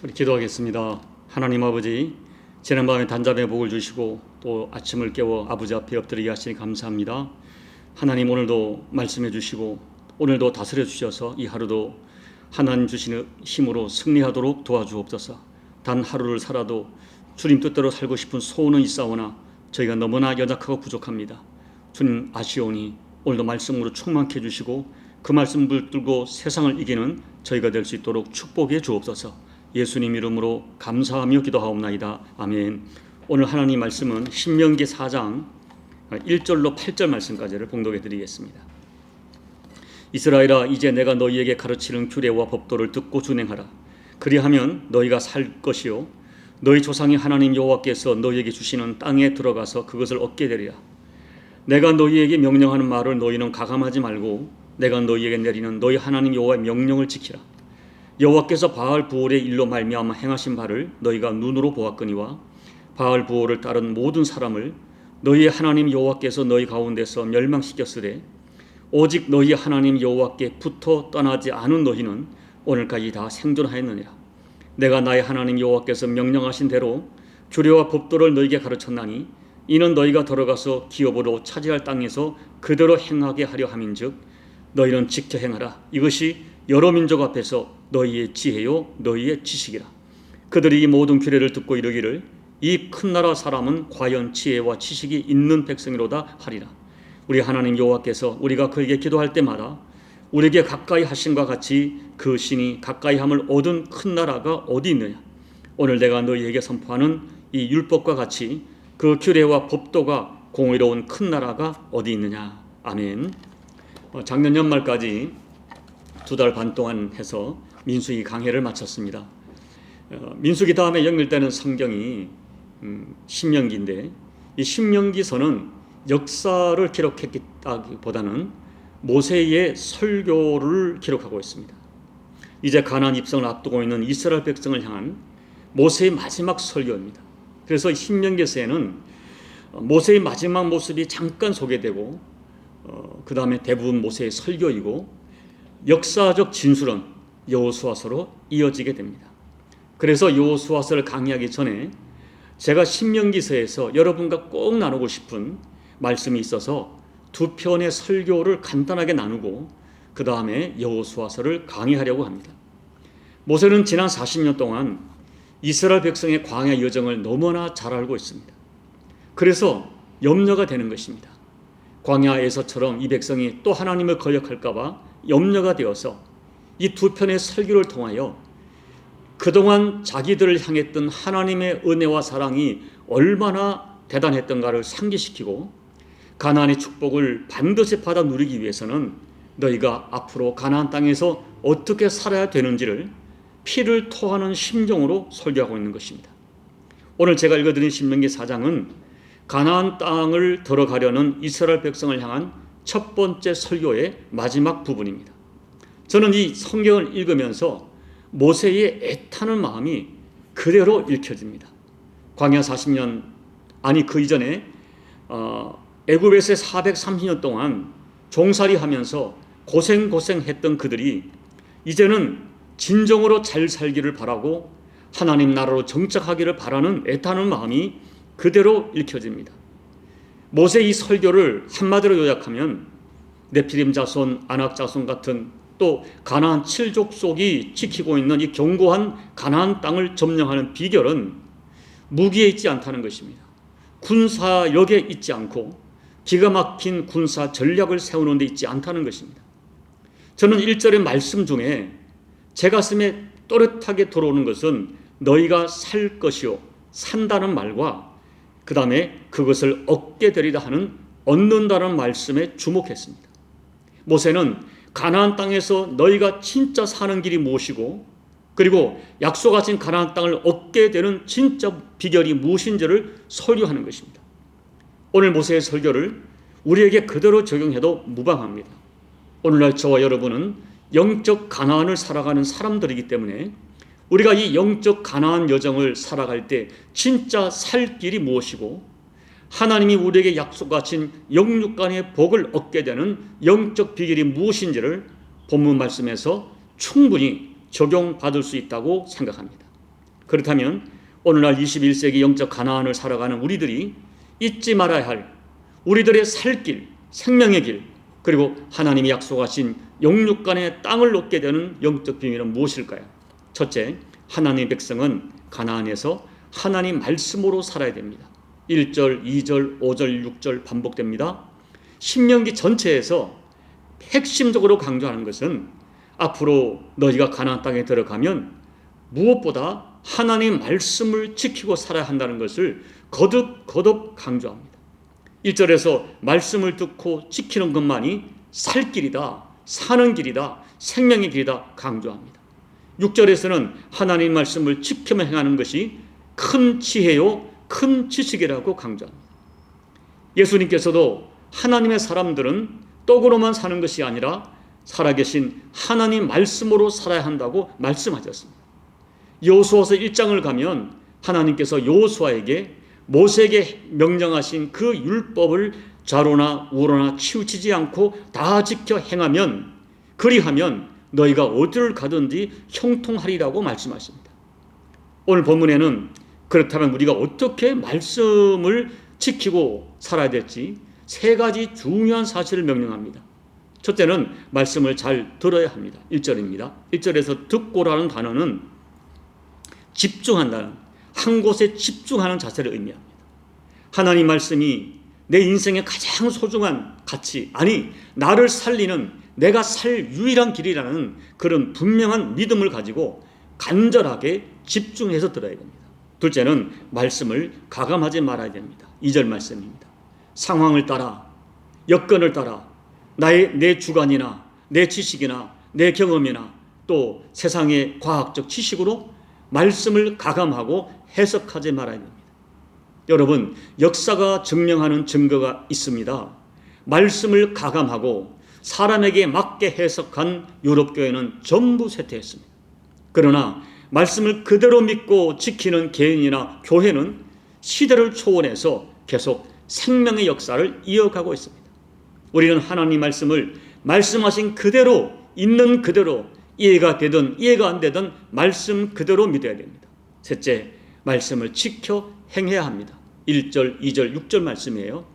우리 기도하겠습니다. 하나님 아버지, 지난밤에 단잠의 복을 주시고 또 아침을 깨워 아버지 앞에 엎드리게 하시니 감사합니다. 하나님, 오늘도 말씀해 주시고 오늘도 다스려 주셔서 이 하루도 하나님 주시는 힘으로 승리하도록 도와주옵소서. 단 하루를 살아도 주님 뜻대로 살고 싶은 소원은 있사오나 저희가 너무나 연약하고 부족합니다. 주님 아시오니 오늘도 말씀으로 충만케 해주시고 그 말씀 붙들고 세상을 이기는 저희가 될 수 있도록 축복해 주옵소서. 예수님 이름으로 감사하며 기도하옵나이다. 아멘. 오늘 하나님 말씀은 신명기 4장 1절로 8절 말씀까지를 봉독해 드리겠습니다. 이스라엘아, 이제 내가 너희에게 가르치는 규례와 법도를 듣고 준행하라. 그리하면 너희가 살 것이요 너희 조상의 하나님 여호와께서 너희에게 주시는 땅에 들어가서 그것을 얻게 되리라. 내가 너희에게 명령하는 말을 너희는 가감하지 말고 내가 너희에게 내리는 너희 하나님 여호와의 명령을 지키라. 여호와께서 바알 부올의 일로 말미암아 행하신 바를 너희가 눈으로 보았거니와 바알 부올을 따른 모든 사람을 너희의 하나님 여호와께서 너희 가운데서 멸망시켰으되 오직 너희 하나님 여호와께 붙어 떠나지 않은 너희는 오늘까지 다 생존하였느니라. 내가 나의 하나님 여호와께서 명령하신 대로 규례와 법도를 너희에게 가르쳤나니 이는 너희가 들어가서 기업으로 차지할 땅에서 그대로 행하게 하려 함인즉 너희는 지켜 행하라. 이것이 여러 민족 앞에서 너희의 지혜요 너희의 지식이라. 그들이 이 모든 규례를 듣고 이르기를 이 큰 나라 사람은 과연 지혜와 지식이 있는 백성이로다 하리라. 우리 하나님 여호와께서 우리가 그에게 기도할 때마다 우리에게 가까이 하심과 같이 그 신이 가까이 함을 얻은 큰 나라가 어디 있느냐. 오늘 내가 너희에게 선포하는 이 율법과 같이 그 규례와 법도가 공의로운 큰 나라가 어디 있느냐. 아멘. 작년 연말까지 2달 반 동안 해서 민수기 강해를 마쳤습니다. 민수기 다음에 연결되는 성경이 신명기인데 이 신명기서는 역사를 기록했다기보다는 모세의 설교를 기록하고 있습니다. 이제 가나안 입성을 앞두고 있는 이스라엘 백성을 향한 모세의 마지막 설교입니다. 그래서 신명기서에는 모세의 마지막 모습이 잠깐 소개되고 그 다음에 대부분 모세의 설교이고 역사적 진술은 여호수아서로 이어지게 됩니다. 그래서 여호수아서를 강의하기 전에 제가 신명기서에서 여러분과 꼭 나누고 싶은 말씀이 있어서 두 편의 설교를 간단하게 나누고 그 다음에 여호수아서를 강의하려고 합니다. 모세는 지난 40년 동안 이스라엘 백성의 광야 여정을 너무나 잘 알고 있습니다. 그래서 염려가 되는 것입니다. 광야에서처럼 이 백성이 또 하나님을 거역할까 봐 염려가 되어서 이 두 편의 설교를 통하여 그동안 자기들을 향했던 하나님의 은혜와 사랑이 얼마나 대단했던가를 상기시키고 가나안의 축복을 반드시 받아 누리기 위해서는 너희가 앞으로 가나안 땅에서 어떻게 살아야 되는지를 피를 토하는 심정으로 설교하고 있는 것입니다. 오늘 제가 읽어드린 신명기 4장은 가나안 땅을 들어가려는 이스라엘 백성을 향한 첫 번째 설교의 마지막 부분입니다. 저는 이 성경을 읽으면서 모세의 애타는 마음이 그대로 읽혀집니다. 광야 40년, 아니 그 이전에 애굽에서 430년 동안 종살이하면서 고생했던 그들이 이제는 진정으로 잘 살기를 바라고 하나님 나라로 정착하기를 바라는 애타는 마음이 그대로 읽혀집니다. 모세의 이 설교를 한마디로 요약하면 네피림 자손, 아낙 자손 같은 또 가나안 7족속이 지키고 있는 이 견고한 가나안 땅을 점령하는 비결은 무기에 있지 않다는 것입니다. 군사력에 있지 않고 기가 막힌 군사 전략을 세우는 데 있지 않다는 것입니다. 저는 1절의 말씀 중에 제 가슴에 또렷하게 들어오는 것은 너희가 살 것이요 산다는 말과 그 다음에 그것을 얻게 되리라 하는 얻는다는 말씀에 주목했습니다. 모세는 가나안 땅에서 너희가 진짜 사는 길이 무엇이고 그리고 약속하신 가나안 땅을 얻게 되는 진짜 비결이 무엇인지를 설교하는 것입니다. 오늘 모세의 설교를 우리에게 그대로 적용해도 무방합니다. 오늘날 저와 여러분은 영적 가나안을 살아가는 사람들이기 때문에 우리가 이 영적 가나안 여정을 살아갈 때 진짜 살 길이 무엇이고 하나님이 우리에게 약속하신 영육간의 복을 얻게 되는 영적 비결이 무엇인지를 본문 말씀에서 충분히 적용받을 수 있다고 생각합니다. 그렇다면 오늘날 21세기 영적 가나안을 살아가는 우리들이 잊지 말아야 할 우리들의 살 길, 생명의 길, 그리고 하나님이 약속하신 영육간의 땅을 얻게 되는 영적 비밀은 무엇일까요? 첫째, 하나님의 백성은 가나안에서 하나님 말씀으로 살아야 됩니다. 1절, 2절, 5절, 6절 반복됩니다. 신명기 전체에서 핵심적으로 강조하는 것은 앞으로 너희가 가나안 땅에 들어가면 무엇보다 하나님 말씀을 지키고 살아야 한다는 것을 거듭 강조합니다. 1절에서 말씀을 듣고 지키는 것만이 살 길이다, 사는 길이다, 생명의 길이다 강조합니다. 6절에서는 하나님 말씀을 지키며 행하는 것이 큰 지혜요, 큰 지식이라고 강조합니다. 예수님께서도 하나님의 사람들은 떡으로만 사는 것이 아니라 살아계신 하나님 말씀으로 살아야 한다고 말씀하셨습니다. 여호수아서 1장을 가면 하나님께서 여호수아에게 모세에게 명령하신 그 율법을 좌로나 우로나 치우치지 않고 다 지켜 행하면, 그리하면 너희가 어디를 가든지 형통하리라고 말씀하십니다. 오늘 본문에는 그렇다면 우리가 어떻게 말씀을 지키고 살아야 될지 세 가지 중요한 사실을 명령합니다. 첫째는 말씀을 잘 들어야 합니다. 1절입니다. 1절에서 듣고라는 단어는 집중한다는, 한 곳에 집중하는 자세를 의미합니다. 하나님 말씀이 내 인생의 가장 소중한 가치, 아니 나를 살리는, 내가 살 유일한 길이라는 그런 분명한 믿음을 가지고 간절하게 집중해서 들어야 됩니다. 둘째는 말씀을 가감하지 말아야 됩니다. 2절 말씀입니다. 상황을 따라, 여건을 따라 내 주관이나 내 지식이나 내 경험이나 또 세상의 과학적 지식으로 말씀을 가감하고 해석하지 말아야 됩니다. 여러분, 역사가 증명하는 증거가 있습니다. 말씀을 가감하고 사람에게 맞게 해석한 유럽교회는 전부 쇠퇴했습니다. 그러나 말씀을 그대로 믿고 지키는 개인이나 교회는 시대를 초월해서 계속 생명의 역사를 이어가고 있습니다. 우리는 하나님 말씀을 말씀하신 그대로, 있는 그대로, 이해가 되든 이해가 안 되든 말씀 그대로 믿어야 됩니다. 셋째, 말씀을 지켜 행해야 합니다. 1절, 2절, 6절 말씀이에요.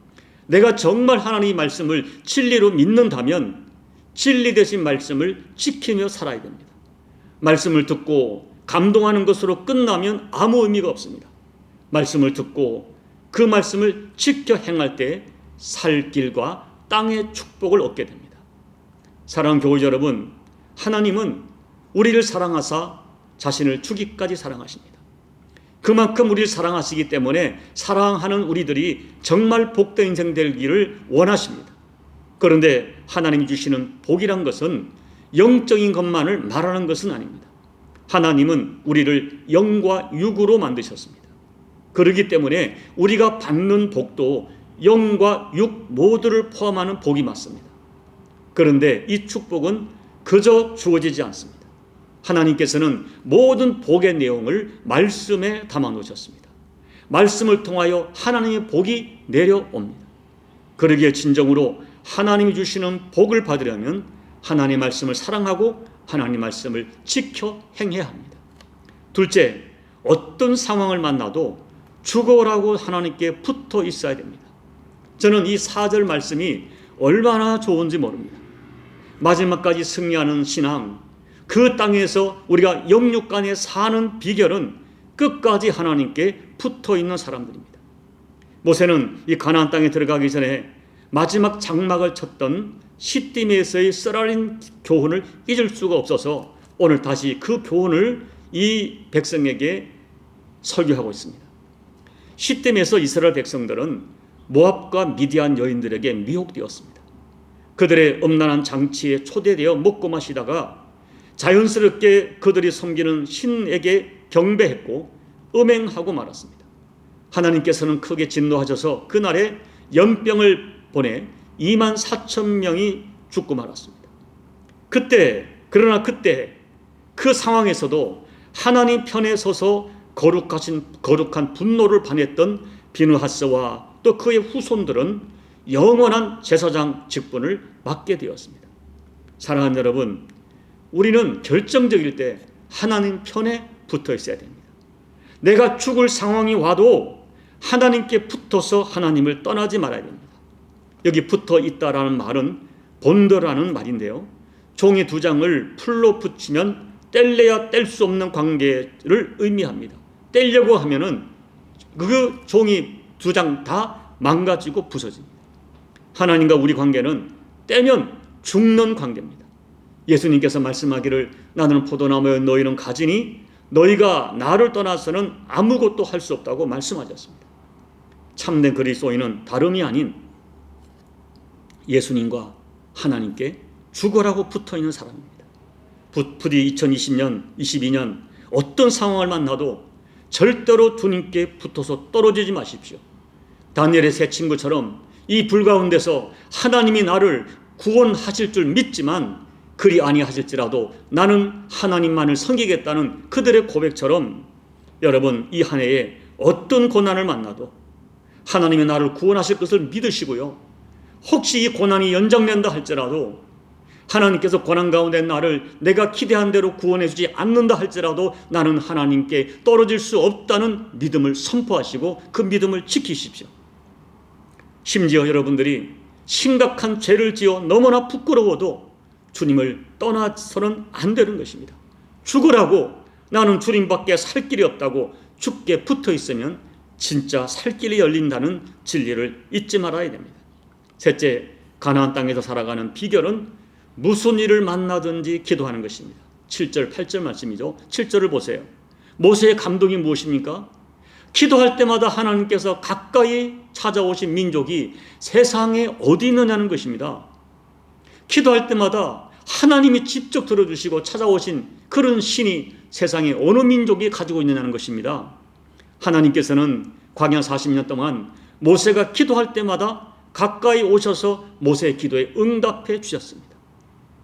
내가 정말 하나님의 말씀을 진리로 믿는다면 진리 되신 말씀을 지키며 살아야 됩니다. 말씀을 듣고 감동하는 것으로 끝나면 아무 의미가 없습니다. 말씀을 듣고 그 말씀을 지켜 행할 때 살 길과 땅의 축복을 얻게 됩니다. 사랑하는 교우 여러분, 하나님은 우리를 사랑하사 자신을 주기까지 사랑하십니다. 그만큼 우리를 사랑하시기 때문에 사랑하는 우리들이 정말 복된 인생 되기를 원하십니다. 그런데 하나님이 주시는 복이란 것은 영적인 것만을 말하는 것은 아닙니다. 하나님은 우리를 영과 육으로 만드셨습니다. 그렇기 때문에 우리가 받는 복도 영과 육 모두를 포함하는 복이 맞습니다. 그런데 이 축복은 그저 주어지지 않습니다. 하나님께서는 모든 복의 내용을 말씀에 담아 놓으셨습니다. 말씀을 통하여 하나님의 복이 내려옵니다. 그러기에 진정으로 하나님이 주시는 복을 받으려면 하나님의 말씀을 사랑하고 하나님의 말씀을 지켜 행해야 합니다. 둘째, 어떤 상황을 만나도 죽어라고 하나님께 붙어 있어야 됩니다. 저는 이 4절 말씀이 얼마나 좋은지 모릅니다. 마지막까지 승리하는 신앙, 그 땅에서 우리가 영육간에 사는 비결은 끝까지 하나님께 붙어 있는 사람들입니다. 모세는 이 가나안 땅에 들어가기 전에 마지막 장막을 쳤던 시딤에서의 쓰라린 교훈을 잊을 수가 없어서 오늘 다시 그 교훈을 이 백성에게 설교하고 있습니다. 시딤에서 이스라엘 백성들은 모압과 미디안 여인들에게 미혹되었습니다. 그들의 음란한 장치에 초대되어 먹고 마시다가 자연스럽게 그들이 섬기는 신에게 경배했고 음행하고 말았습니다. 하나님께서는 크게 진노하셔서 그날에 연병을 보내 24,000명이 죽고 말았습니다. 그러나 그때 그 상황에서도 하나님 편에 서서 거룩한 분노를 반했던 비느하스와 또 그의 후손들은 영원한 제사장 직분을 맡게 되었습니다. 사랑하는 여러분, 우리는 결정적일 때 하나님 편에 붙어 있어야 됩니다. 내가 죽을 상황이 와도 하나님께 붙어서 하나님을 떠나지 말아야 됩니다. 여기 붙어 있다라는 말은 본더라는 말인데요, 종이 두 장을 풀로 붙이면 뗄래야 뗄 수 없는 관계를 의미합니다. 떼려고 하면은 그 종이 두 장 다 망가지고 부서집니다. 하나님과 우리 관계는 떼면 죽는 관계입니다. 예수님께서 말씀하기를 나는 포도나무여 너희는 가지니 너희가 나를 떠나서는 아무것도 할 수 없다고 말씀하셨습니다. 참된 그리스도인은 다름이 아닌 예수님과 하나님께 죽어라고 붙어있는 사람입니다. 부디 2022년 어떤 상황을 만나도 절대로 주님께 붙어서 떨어지지 마십시오. 다니엘의 세 친구처럼 이 불 가운데서 하나님이 나를 구원하실 줄 믿지만 그리 아니하실지라도 나는 하나님만을 섬기겠다는 그들의 고백처럼 여러분, 이 한 해에 어떤 고난을 만나도 하나님이 나를 구원하실 것을 믿으시고요, 혹시 이 고난이 연장된다 할지라도 하나님께서 고난 가운데 나를 내가 기대한 대로 구원해 주지 않는다 할지라도 나는 하나님께 떨어질 수 없다는 믿음을 선포하시고 그 믿음을 지키십시오. 심지어 여러분들이 심각한 죄를 지어 너무나 부끄러워도 주님을 떠나서는 안 되는 것입니다. 죽으라고 나는 주님밖에 살 길이 없다고 죽게 붙어 있으면 진짜 살 길이 열린다는 진리를 잊지 말아야 됩니다. 셋째, 가나안 땅에서 살아가는 비결은 무슨 일을 만나든지 기도하는 것입니다. 7절 8절 말씀이죠. 7절을 보세요. 모세의 감동이 무엇입니까? 기도할 때마다 하나님께서 가까이 찾아오신 민족이 세상에 어디 있느냐는 것입니다. 기도할 때마다 하나님이 직접 들어주시고 찾아오신 그런 신이 세상에 어느 민족이 가지고 있느냐는 것입니다. 하나님께서는 광야 40년 동안 모세가 기도할 때마다 가까이 오셔서 모세의 기도에 응답해 주셨습니다.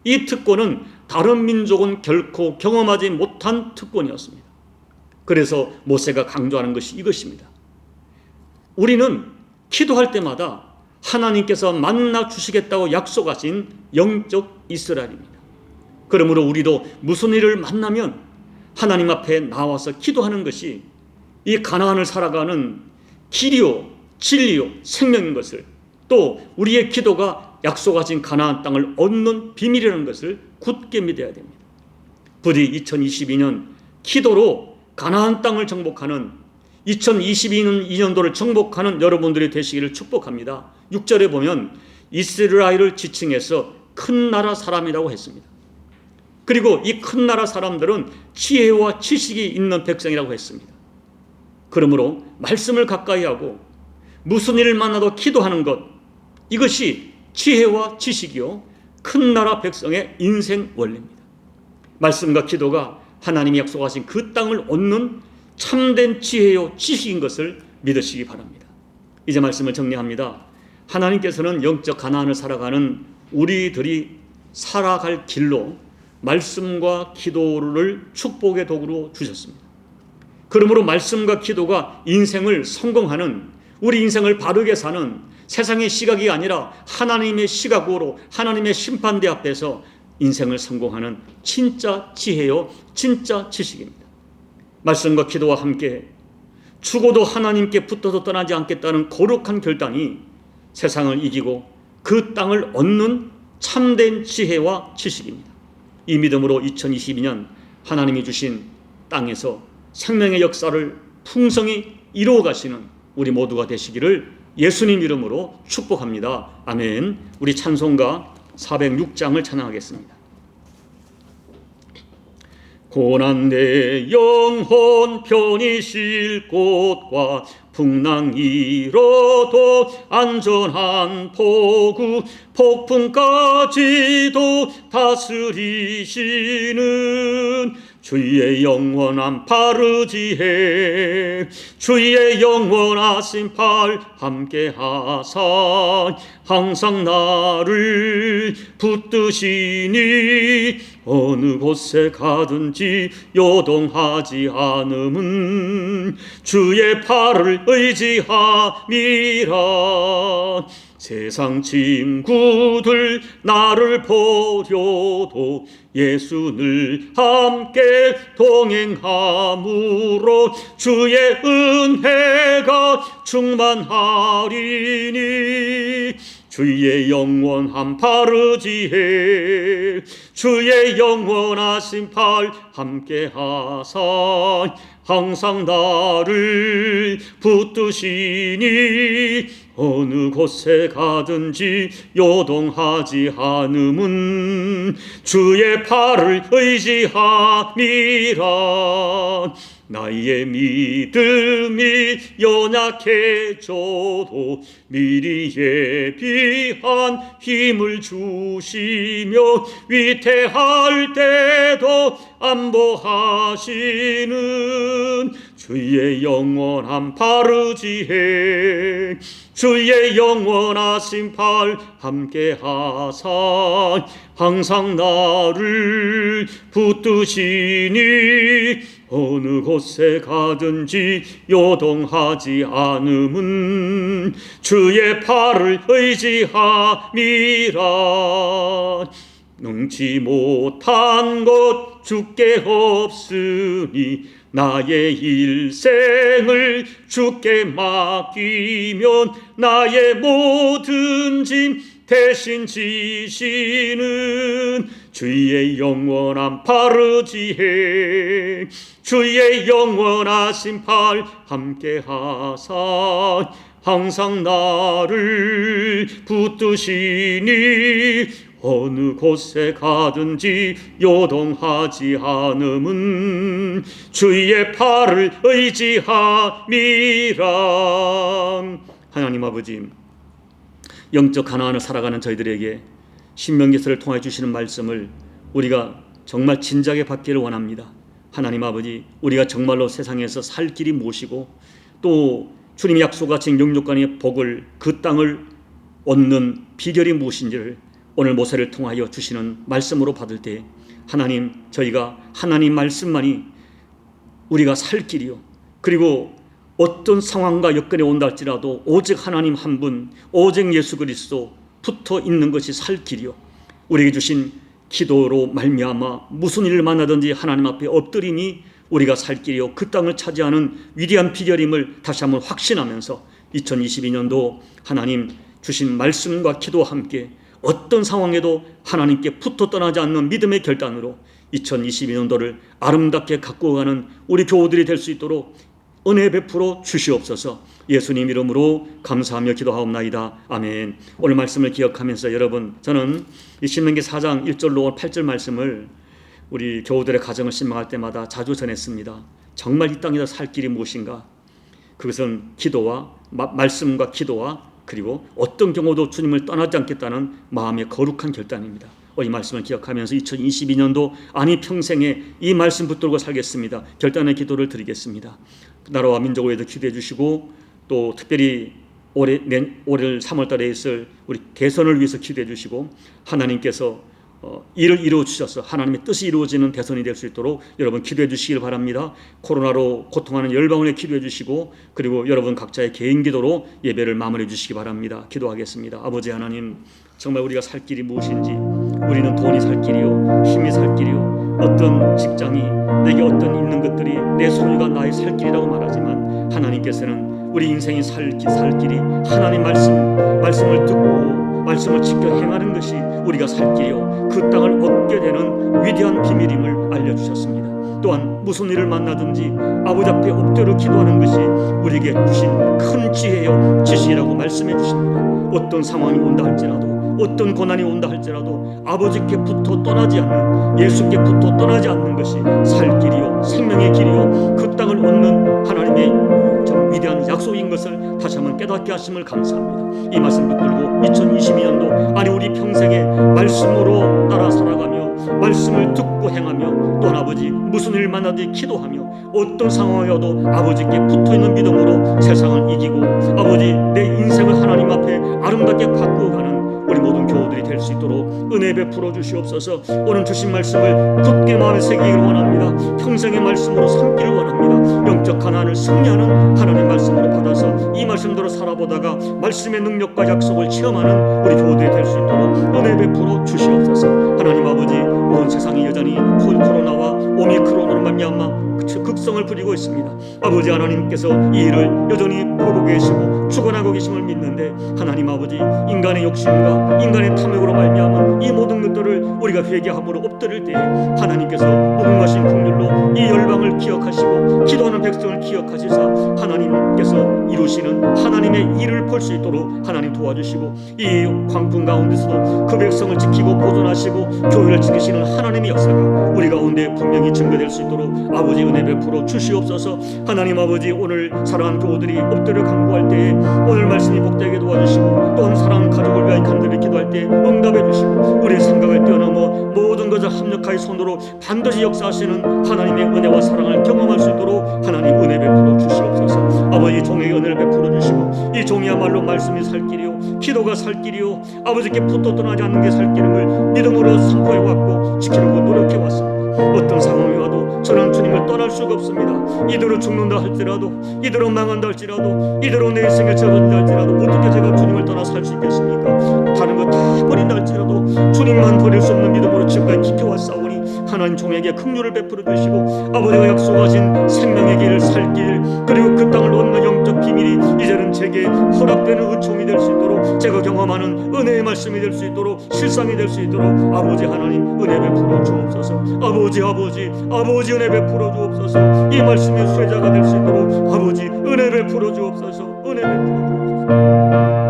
이 특권은 다른 민족은 결코 경험하지 못한 특권이었습니다. 그래서 모세가 강조하는 것이 이것입니다. 우리는 기도할 때마다 하나님께서 만나 주시겠다고 약속하신 영적 이스라엘입니다. 그러므로 우리도 무슨 일을 만나면 하나님 앞에 나와서 기도하는 것이 이 가나안을 살아가는 길이요 진리요 생명인 것을, 또 우리의 기도가 약속하신 가나안 땅을 얻는 비밀이라는 것을 굳게 믿어야 됩니다. 부디 2022년 기도로 가나안 땅을 정복하는 2022년도를 정복하는 여러분들이 되시기를 축복합니다. 6절에 보면 이스라엘을 지칭해서 큰 나라 사람이라고 했습니다. 그리고 이 큰 나라 사람들은 지혜와 지식이 있는 백성이라고 했습니다. 그러므로 말씀을 가까이 하고 무슨 일을 만나도 기도하는 것, 이것이 지혜와 지식이요 큰 나라 백성의 인생 원리입니다. 말씀과 기도가 하나님이 약속하신 그 땅을 얻는 참된 지혜요 지식인 것을 믿으시기 바랍니다. 이제 말씀을 정리합니다. 하나님께서는 영적 가나안을 살아가는 우리들이 살아갈 길로 말씀과 기도를 축복의 도구로 주셨습니다. 그러므로 말씀과 기도가 인생을 성공하는, 우리 인생을 바르게 사는 세상의 시각이 아니라 하나님의 시각으로 하나님의 심판대 앞에서 인생을 성공하는 진짜 지혜요 진짜 지식입니다. 말씀과 기도와 함께 죽어도 하나님께 붙어서 떠나지 않겠다는 거룩한 결단이 세상을 이기고 그 땅을 얻는 참된 지혜와 지식입니다. 이 믿음으로 2022년 하나님이 주신 땅에서 생명의 역사를 풍성히 이루어 가시는 우리 모두가 되시기를 예수님 이름으로 축복합니다. 아멘. 우리 찬송가 406장을 찬양하겠습니다. 고난내 영혼 편히 쉴 곳과 풍랑 잃어도 안전한 포구, 폭풍까지도 다스리시는 주의 영원한 팔 의지해 주의 영원하신 팔 함께하사 항상 나를 붙드시니 어느 곳에 가든지 요동하지 않음은 주의 팔을 의지함이라. 세상 친구들 나를 버려도 예수 늘 함께 동행함으로 주의 은혜가 충만하리니 주의 영원한 바르지에 주의 영원하신 팔 함께하사 항상 나를 붙드시니 어느 곳에 가든지 요동하지 않음은 주의 팔을 의지함이라. 나의 믿음이 연약해져도 미리 예비한 힘을 주시며 위태할 때도 안보하시는 주의 영원한 바르지에 주의 영원하신 팔 함께하사 항상 나를 붙드시니 어느 곳에 가든지 요동하지 않음은 주의 팔을 의지함이라. 능치 못한 것 주께 없으니 나의 일생을 주께 맡기면 나의 모든 짐 대신 지시는 주의 영원한 바르지에 주의 영원하신 팔 함께하사 항상 나를 붙드시니 어느 곳에 가든지 요동하지 않음은 주의 팔을 의지함이라. 하나님 아버지, 영적 가나안을 살아가는 저희들에게 신명기서를 통해 주시는 말씀을 우리가 정말 진작에 받기를 원합니다. 하나님 아버지, 우리가 정말로 세상에서 살 길이 무엇이고 또 주님이 약속하신 영육간의 복을, 그 땅을 얻는 비결이 무엇인지를 오늘 모세를 통하여 주시는 말씀으로 받을 때 하나님, 저희가 하나님 말씀만이 우리가 살 길이요, 그리고 어떤 상황과 여건이 온다 할지라도 오직 하나님 한 분, 오직 예수 그리스도 붙어 있는 것이 살 길이요, 우리에게 주신 기도로 말미암아 무슨 일을 만나든지 하나님 앞에 엎드리니 우리가 살 길이요 그 땅을 차지하는 위대한 비결임을 다시 한번 확신하면서 2022년도 하나님 주신 말씀과 기도와 함께 어떤 상황에도 하나님께 붙어 떠나지 않는 믿음의 결단으로 2022년도를 아름답게 갖고 가는 우리 교우들이 될 수 있도록 은혜 베풀어 주시옵소서. 예수님 이름으로 감사하며 기도하옵나이다. 아멘. 오늘 말씀을 기억하면서 여러분, 저는 이 신명기 4장 1절로 8절 말씀을 우리 교우들의 가정을 신방할 때마다 자주 전했습니다. 정말 이 땅에서 살 길이 무엇인가? 그것은 기도와 말씀과 기도와 그리고 어떤 경우도 주님을 떠나지 않겠다는 마음의 거룩한 결단입니다. 이 말씀을 기억하면서 2022년도 아니 평생에 이 말씀 붙들고 살겠습니다. 결단의 기도를 드리겠습니다. 나라와 민족을 위해서 기도해 주시고 또 특별히 올해 3월 달에 있을 우리 대선을 위해서 기도해 주시고 하나님께서 일을 이루어 주셔서 하나님의 뜻이 이루어지는 대선이 될 수 있도록 여러분 기도해 주시길 바랍니다. 코로나로 고통하는 열방원에 기도해 주시고 그리고 여러분 각자의 개인 기도로 예배를 마무리해 주시기 바랍니다. 기도하겠습니다. 아버지 하나님, 정말 우리가 살 길이 무엇인지, 우리는 돈이 살 길이요, 힘이 살 길이요, 어떤 직장이 내게 어떤 있는 것들이 내 소유가 나의 살 길이라고 말하지만 하나님께서는 우리 인생이 살 길이 하나님 말씀을 듣고 말씀을 지켜 행하는 것이 우리가 살 길이요 그 땅을 얻게 되는 위대한 비밀임을 알려주셨습니다. 또한 무슨 일을 만나든지 아버지 앞에 엎드려 기도하는 것이 우리에게 주신 큰 지혜요 지식이라고 말씀해 주십니다. 어떤 상황이 온다 할지라도, 어떤 고난이 온다 할지라도 아버지께 붙어 떠나지 않는, 예수께 붙어 떠나지 않는 것이 살 길이요 생명의 길이요 그 땅을 얻는 하나님의 참 위대한 약속인 것을 다시 한번 깨닫게 하심을 감사합니다. 이 말씀 붙들고 2022년도 아니 우리 평생에 말씀으로 따라 살아가며 말씀을 듣고 행하며 또 아버지 무슨 일 만나든지 기도하며 어떤 상황이어도 아버지께 붙어있는 믿음으로 세상을 이기고 아버지 내 인생을 하나님 앞에 아름답게 바꾸어가는 우리 모든 교우들이 될 수 있도록 은혜 베풀어 주시옵소서. 오늘 주신 말씀을 굳게 마음에 새기기를 원합니다. 평생의 말씀으로 삼기를 원합니다. 영적 가나안을 승리하는 하나님 말씀으로 받아서 이 말씀대로 살아보다가 말씀의 능력과 약속을 체험하는 우리 교우들이 될 수 있도록 은혜 베풀어 주시옵소서. 하나님 아버지, 온 세상이 여전히 코로나와 오미크론으로 말미암아 극성을 부리고 있습니다. 아버지 하나님께서 이 일을 여전히 보고 계시고 주관하고 계심을 믿는데, 하나님 아버지, 인간의 욕심과 인간의 탐욕으로 말미암은 이 모든 것들을 우리가 회개함으로 엎드릴 때에 하나님께서 무궁하신 긍휼로 이 열방을 기억하시고 기도하는 백성을 기억하시사 하나님께서 이루시는 하나님의 일을 볼 수 있도록 하나님 도와주시고, 이 광풍 가운데서도 그 백성을 지키고 보존하시고 교회를 지키시는 하나님의 역사가 우리 가운데 분명히 증거될 수 있도록 아버지 은혜 베풀어 주시옵소서. 하나님 아버지, 오늘 사랑하는 교우들이 엎드려 간구할 때에 오늘 말씀이 복되게 도와주시고, 또한 사랑하는 가족을 위하여 간절히 기도할 때 응답해 주시고, 우리의 생각을 뛰어넘어 모든 것을 합력하여 손으로 반드시 역사하시는 하나님의 은혜와 사랑을 경험할 수 있도록 하나님 은혜 베풀어 주시옵소서. 아버지, 종에게 은혜를 베풀어 주시고, 이 종이야말로 말씀이 살 길이요 기도가 살 길이요 아버지께 붙어 떠나지 않는 게 살 길임을 믿음으로 선포해 왔고 지키려고 노력해 왔습니다. 어떤 상황이 와도 저는 주님을 떠날 수가 없습니다. 이대로 죽는다 할지라도, 이대로 망한다 할지라도, 이대로 내 인생에 접어든다 할지라도 어떻게 제가 주님을 떠나 살 수 있겠습니까? 다른 거 다 버린다 할지라도 주님만 버릴 수 없는 믿음으로 지금까지 지켜왔사오니 하나님 종에게 긍휼을 베풀어 주시고, 아버지가 약속하신 생명의 길, 살 길, 그리고 그 땅을 얻는 영적 비밀이 이제는 제게 허락되는 은총이 될 수 있도록, 제가 경험하는 은혜의 말씀이 될 수 있도록, 실상이 될 수 있도록 아버지 하나님 은혜 베풀어 주옵소서. 아버지 은혜 베풀어 주옵소서. 이 말씀의 수혜자가 될 수 있도록 아버지 은혜 베풀어 주옵소서. 은혜 베풀어 주옵소서.